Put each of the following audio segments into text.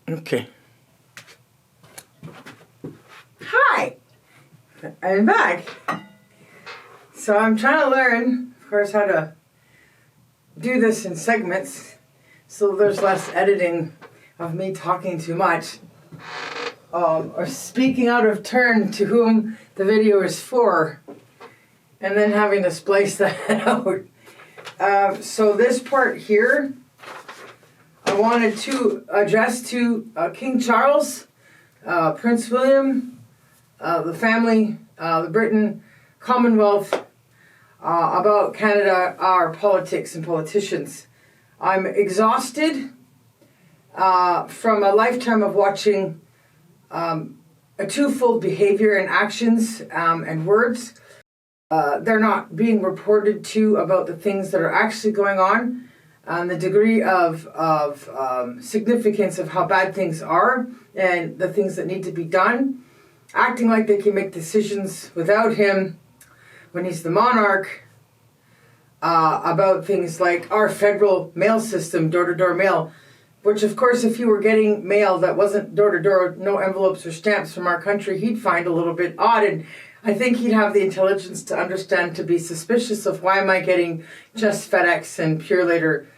Okay. Hi! I'm back. So I'm trying to learn, of course, how to do this in segments so there's less editing of me talking too much or speaking out of turn to whom the video is for and then having to splice that out. So this part here I wanted to address to King Charles, Prince William, the family, the Britain, Commonwealth, about Canada, our politics and politicians. I'm exhausted from a lifetime of watching a twofold behavior and actions and words. They're not being reported to about the things that are actually going on. The degree of significance of how bad things are and the things that need to be done, acting like they can make decisions without him when he's the monarch, about things like our federal mail system, door-to-door mail, which of course if you were getting mail that wasn't door-to-door, no envelopes or stamps from our country, he'd find a little bit odd, and I think he'd have the intelligence to understand to be suspicious of why am I getting just FedEx and Pure Later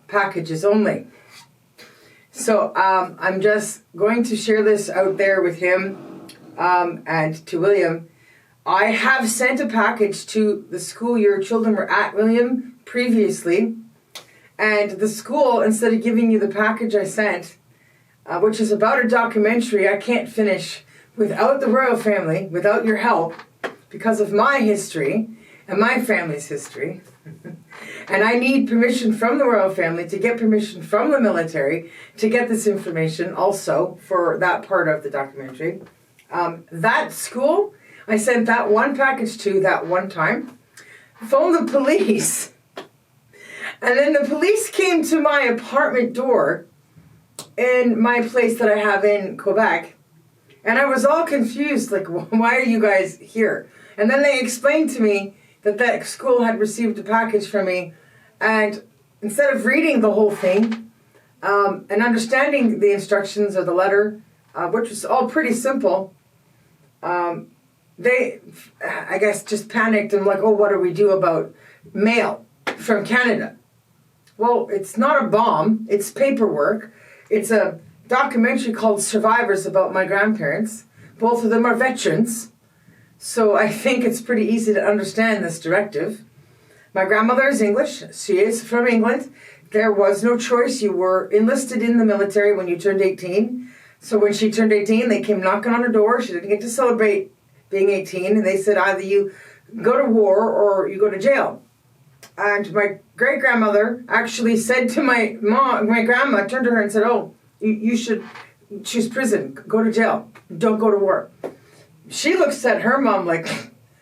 packages only. So I'm just going to share this out there with him and to William. I have sent a package to the school your children were at, William, previously, and the school, instead of giving you the package I sent, which is about a documentary I can't finish without the royal family, without your help, because of my history and my family's history. And I need permission from the royal family to get permission from the military to get this information also for that part of the documentary. That school, I sent that one package to that one time, phoned the police, and then the police came to my apartment door in my place that I have in Quebec, and I was all confused, like, why are you guys here? And then they explained to me that that school had received a package from me, and instead of reading the whole thing and understanding the instructions or the letter, which was all pretty simple, they, I guess, just panicked and like, oh, what do we do about mail from Canada? Well, it's not a bomb, it's paperwork. It's a documentary called Survivors about my grandparents. Both of them are veterans. So I think it's pretty easy to understand this directive. My grandmother is English. She is from England. There was no choice. You were enlisted in the military when you turned 18. So when she turned 18, they came knocking on her door. She didn't get to celebrate being 18. And they said either you go to war or you go to jail. And my great-grandmother actually said to my mom, my grandma turned to her and said, oh, you should choose prison. Go to jail. Don't go to war. She looks at her mom like,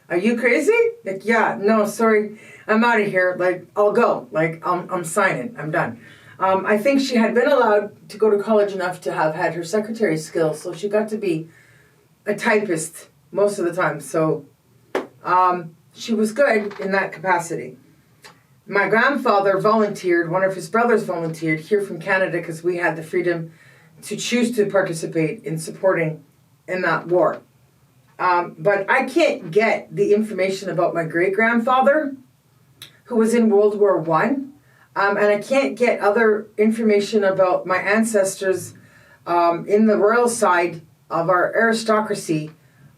are you crazy? Like, yeah, no, sorry, I'm out of here. Like, I'll go. Like, I'm signing. I'm done. I think she had been allowed to go to college enough to have had her secretary skills, so she got to be a typist most of the time. So she was good in that capacity. My grandfather volunteered, one of his brothers volunteered here from Canada because we had the freedom to choose to participate in supporting in that war. But I can't get the information about my great-grandfather, who was in World War I, and I can't get other information about my ancestors in the royal side of our aristocracy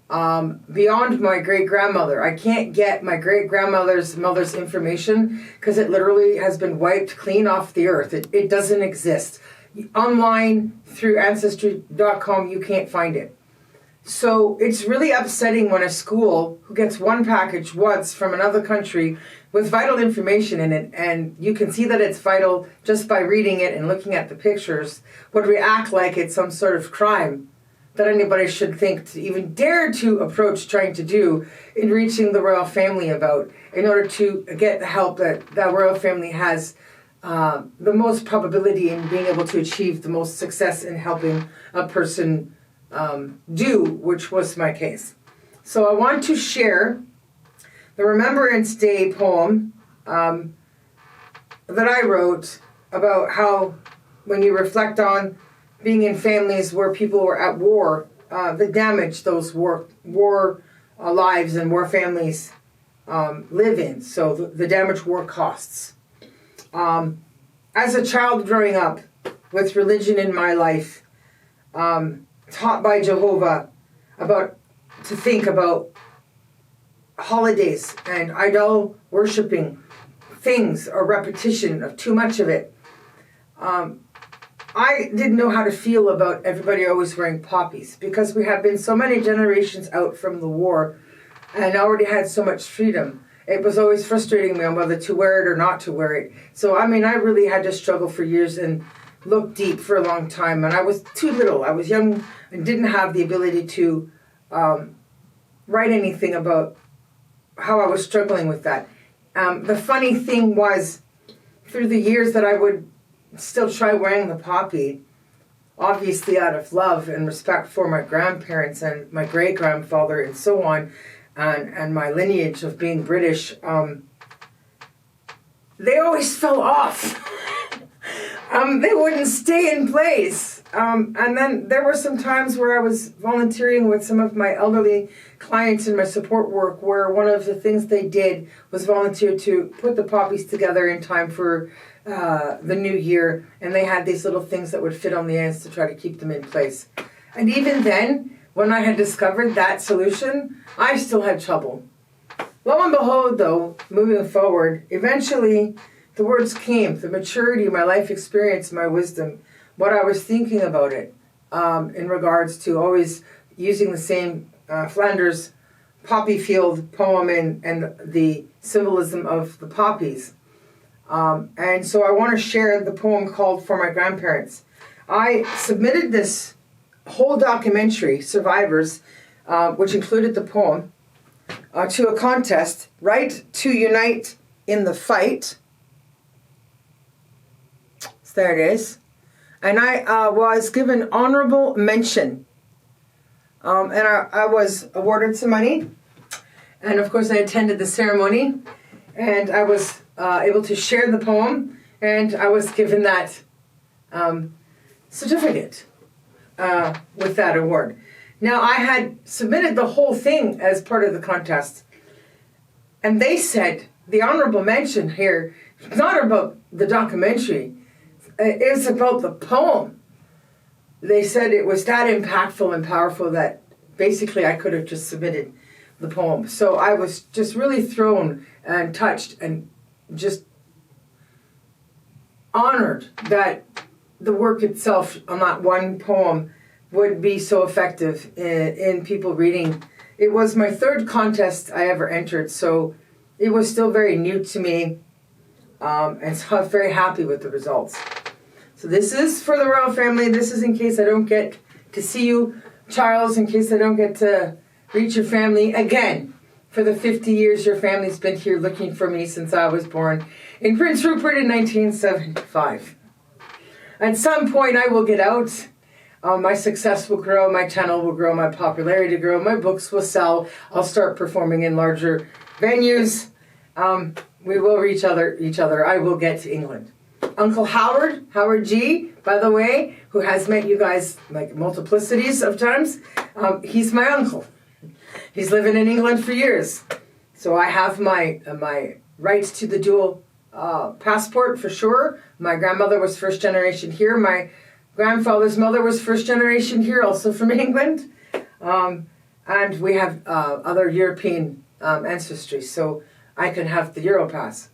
beyond my great-grandmother. I can't get my great-grandmother's mother's information because it literally has been wiped clean off the earth. It doesn't exist. Online, through Ancestry.com, you can't find it. So it's really upsetting when a school who gets one package once from another country with vital information in it, and you can see that it's vital just by reading it and looking at the pictures, would react like it's some sort of crime that anybody should think to even dare to approach trying to do in reaching the royal family about, in order to get the help that that royal family has the most probability in being able to achieve the most success in helping a person do, which was my case. So I want to share the Remembrance Day poem that I wrote about how when you reflect on being in families where people were at war, the damage those war lives and war families live in. So the damage war costs. As a child growing up with religion in my life, taught by Jehovah to think about holidays and idol worshiping things or repetition of too much of it. I didn't know how to feel about everybody always wearing poppies, because we have been so many generations out from the war and already had so much freedom. It was always frustrating me on whether to wear it or not to wear it. So, I mean, I really had to struggle for years and look deep for a long time. And I was too little. I was young and didn't have the ability to write anything about how I was struggling with that. The funny thing was, through the years that I would still try wearing the poppy, obviously out of love and respect for my grandparents and my great-grandfather and so on, and my lineage of being British, they always fell off. They wouldn't stay in place. And then there were some times where I was volunteering with some of my elderly clients in my support work, where one of the things they did was volunteer to put the poppies together in time for the new year, and they had these little things that would fit on the ends to try to keep them in place. And even then, when I had discovered that solution, I still had trouble. Lo and behold, though, moving forward, eventually the words came, the maturity, my life experience, my wisdom, what I was thinking about it in regards to always using the same Flanders poppy field poem and the symbolism of the poppies. And so I want to share the poem called For My Grandparents. I submitted this whole documentary, Survivors, which included the poem, to a contest, Right to Unite in the Fight. So there it is. And I was given honorable mention. And I was awarded some money. And of course I attended the ceremony. And I was able to share the poem. And I was given that certificate with that award. Now, I had submitted the whole thing as part of the contest. And they said, the honorable mention here, it's not about the documentary. It's about the poem. They said it was that impactful and powerful that basically I could have just submitted the poem. So I was just really thrown and touched and just honored that the work itself on that one poem would be so effective in people reading. It was my third contest I ever entered, so it was still very new to me, and so I was very happy with the results. So this is for the royal family. This is in case I don't get to see you, Charles, in case I don't get to reach your family again. For the 50 years your family's been here looking for me since I was born in Prince Rupert in 1975. At some point I will get out. My success will grow, my channel will grow, my popularity will grow, my books will sell. I'll start performing in larger venues. We will reach each other. I will get to England. Uncle Howard G, by the way, who has met you guys like multiplicities of times, he's my uncle. He's living in England for years. So I have my rights to the dual passport for sure. My grandmother was first generation here. My grandfather's mother was first generation here, also from England. And we have other European ancestry, so I can have the Europass.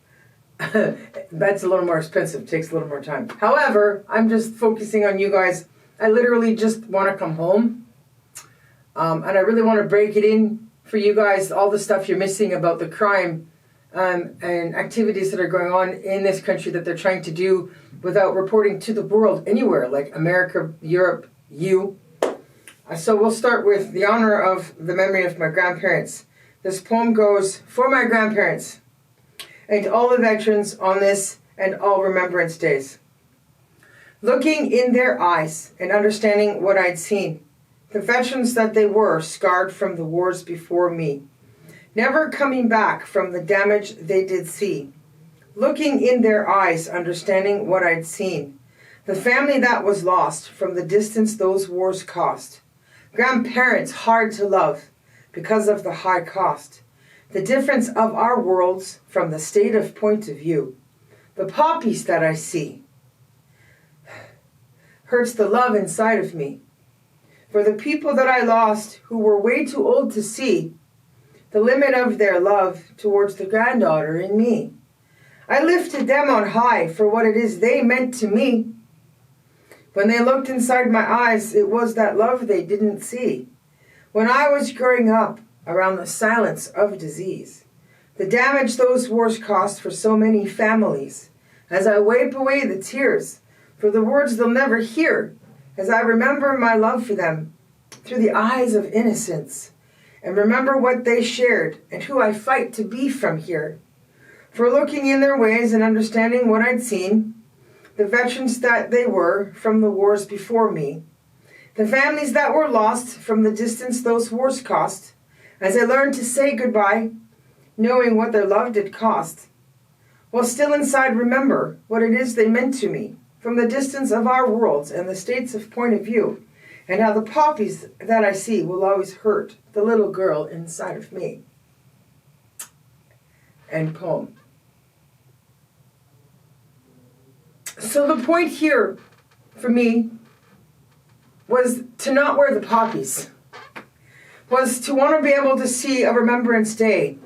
That's a little more expensive, takes a little more time. However, I'm just focusing on you guys. I literally just want to come home. And I really want to break it in for you guys, all the stuff you're missing about the crime and activities that are going on in this country that they're trying to do without reporting to the world anywhere, like America, Europe, you. So we'll start with the honor of the memory of my grandparents. This poem goes, For my grandparents, and all the veterans on this and all remembrance days. Looking in their eyes and understanding what I'd seen, the veterans that they were, scarred from the wars before me, never coming back from the damage they did see. Looking in their eyes, understanding what I'd seen, The family that was lost from the distance those wars cost. Grandparents hard to love because of the high cost. The difference of our worlds from the state of point of view. The poppies that I see hurts the love inside of me. For the people that I lost who were way too old to see the limit of their love towards the granddaughter in me. I lifted them on high for what it is they meant to me. When they looked inside my eyes, it was that love they didn't see. When I was growing up around the silence of disease, the damage those wars cost for so many families, as I wipe away the tears for the words they'll never hear, as I remember my love for them through the eyes of innocence, and remember what they shared and who I fight to be from here. For looking in their ways and understanding what I'd seen, the veterans that they were from the wars before me, the families that were lost from the distance those wars cost, as I learned to say goodbye, knowing what their love did cost, while still inside remember what it is they meant to me, from the distance of our worlds and the states of point of view, and how the poppies that I see will always hurt the little girl inside of me. End poem. So the point here for me was to not wear the poppies, was to want to be able to see a Remembrance Day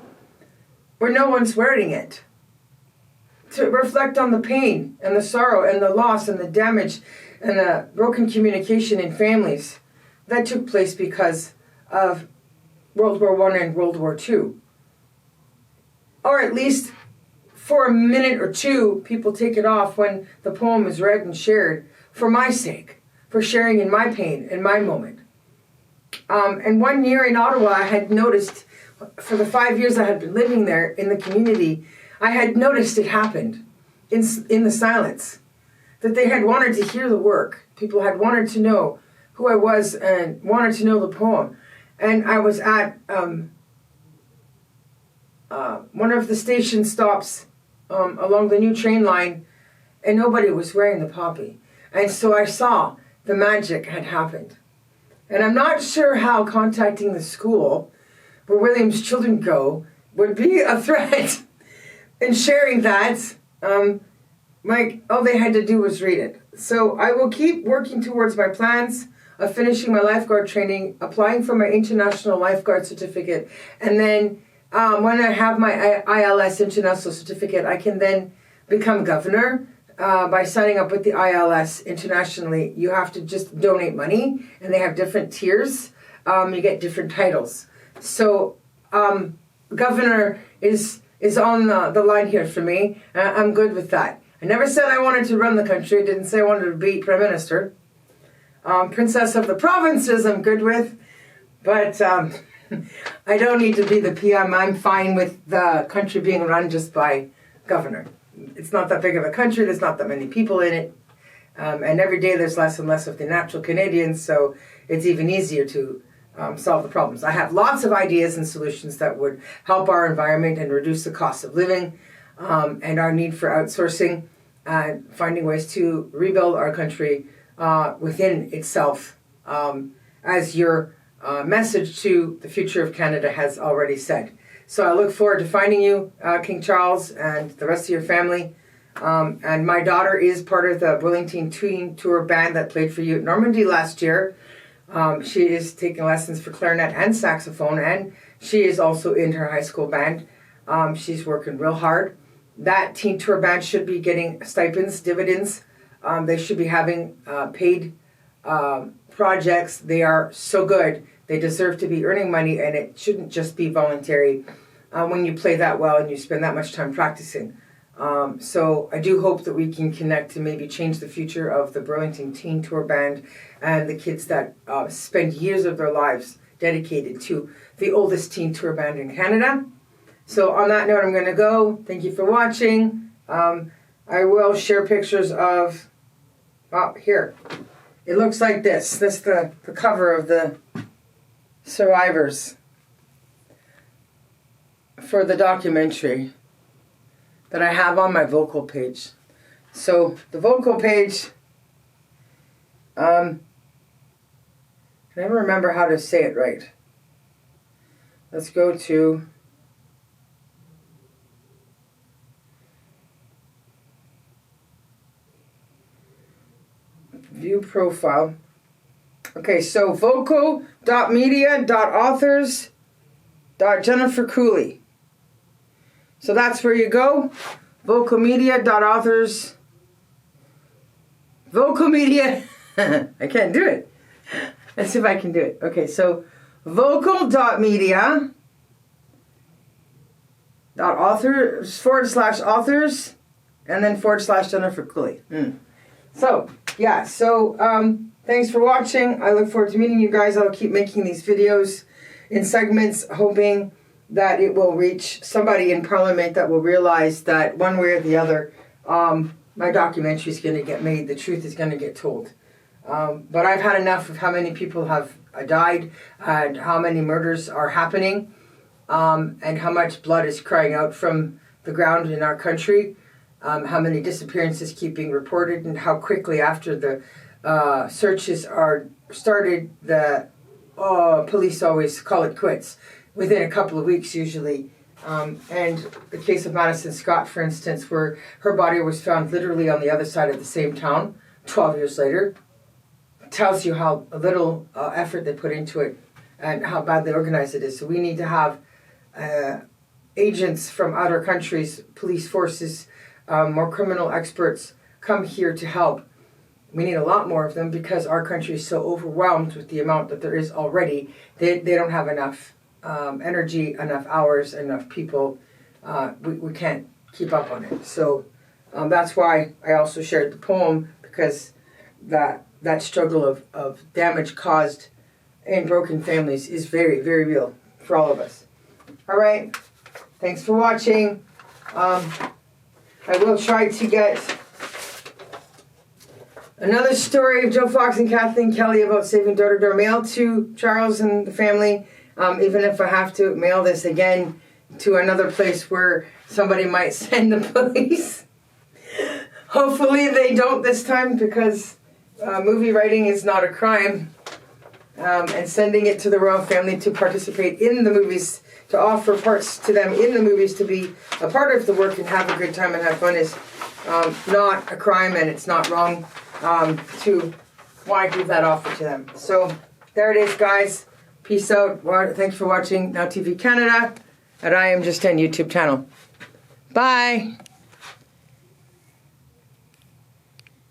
where no one's wearing it, to reflect on the pain and the sorrow and the loss and the damage and the broken communication in families that took place because of World War I and World War II. Or at least for a minute or two, people take it off when the poem is read and shared for my sake, for sharing in my pain and my moment. And 1 year in Ottawa, I had noticed, for the 5 years I had been living there in the community, I had noticed it happened in the silence, that they had wanted to hear the work. People had wanted to know who I was and wanted to know the poem. And I was at one of the station stops along the new train line, and nobody was wearing the poppy. And so I saw the magic had happened. And I'm not sure how contacting the school where William's children go would be a threat. And sharing that, all they had to do was read it. So I will keep working towards my plans of finishing my lifeguard training, applying for my international lifeguard certificate, and then when I have my ILS international certificate, I can then become governor by signing up with the ILS internationally. You have to just donate money, and they have different tiers. You get different titles. So governor is on the line here for me. I'm good with that. I never said I wanted to run the country. I didn't say I wanted to be prime minister. Princess of the provinces I'm good with, but I don't need to be the PM. I'm fine with the country being run just by governor. It's not that big of a country. There's not that many people in it. And every day there's less and less of the natural Canadians, so it's even easier to solve the problems. I have lots of ideas and solutions that would help our environment and reduce the cost of living and our need for outsourcing, finding ways to rebuild our country within itself, as your message to the future of Canada has already said. So I look forward to finding you, King Charles, and the rest of your family. And my daughter is part of the Burlington Teen Tour band that played for you at Normandy last year. She is taking lessons for clarinet and saxophone, and she is also in her high school band. She's working real hard. That teen tour band should be getting stipends, dividends. They should be having paid projects. They are so good. They deserve to be earning money, and it shouldn't just be voluntary when you play that well and you spend that much time practicing. So I do hope that we can connect to maybe change the future of the Burlington Teen Tour Band and the kids that spend years of their lives dedicated to the oldest teen tour band in Canada. So on that note, I'm going to go. Thank you for watching. I will share pictures of, here. It looks like this. This is the cover of the survivors for the documentary that I have on my vocal page. So the vocal page I never remember how to say it right. Let's go to view profile. Okay, so vocal.media.authors.Jennifer Cooley. So that's where you go. vocalmedia.authors. Vocal Media. I can't do it. Let's see if I can do it. Okay, so vocal.media.authors/authors and then /Jennifer Cooley. So, yeah, thanks for watching. I look forward to meeting you guys. I'll keep making these videos in segments, hoping that it will reach somebody in Parliament that will realize that one way or the other, my documentary is going to get made. The truth is going to get told. But I've had enough of how many people have died and how many murders are happening and how much blood is crying out from the ground in our country. How many disappearances keep being reported, and how quickly after the searches are started, the police always call it quits within a couple of weeks usually. And the case of Madison Scott, for instance, where her body was found literally on the other side of the same town 12 years later, tells you how little effort they put into it and how badly organized it is. So we need to have agents from other countries, police forces, more criminal experts come here to help. We need a lot more of them because our country is so overwhelmed with the amount that there is already. They don't have enough energy, enough hours, enough people. We can't keep up on it. So that's why I also shared the poem, because that struggle of damage caused in broken families is very, very real for all of us. All right. Thanks for watching. I will try to get another story of Joe Fox and Kathleen Kelly about saving door-to-door mail to Charles and the family, even if I have to mail this again to another place where somebody might send the police. Hopefully they don't this time, because movie writing is not a crime. And sending it to the royal family to participate in the movies, to offer parts to them in the movies, to be a part of the work and have a good time and have fun is not a crime, and it's not wrong to want to give that offer to them. So there it is, guys. Peace out. Thanks for watching Now TV Canada at I Am Just 10 YouTube channel. Bye.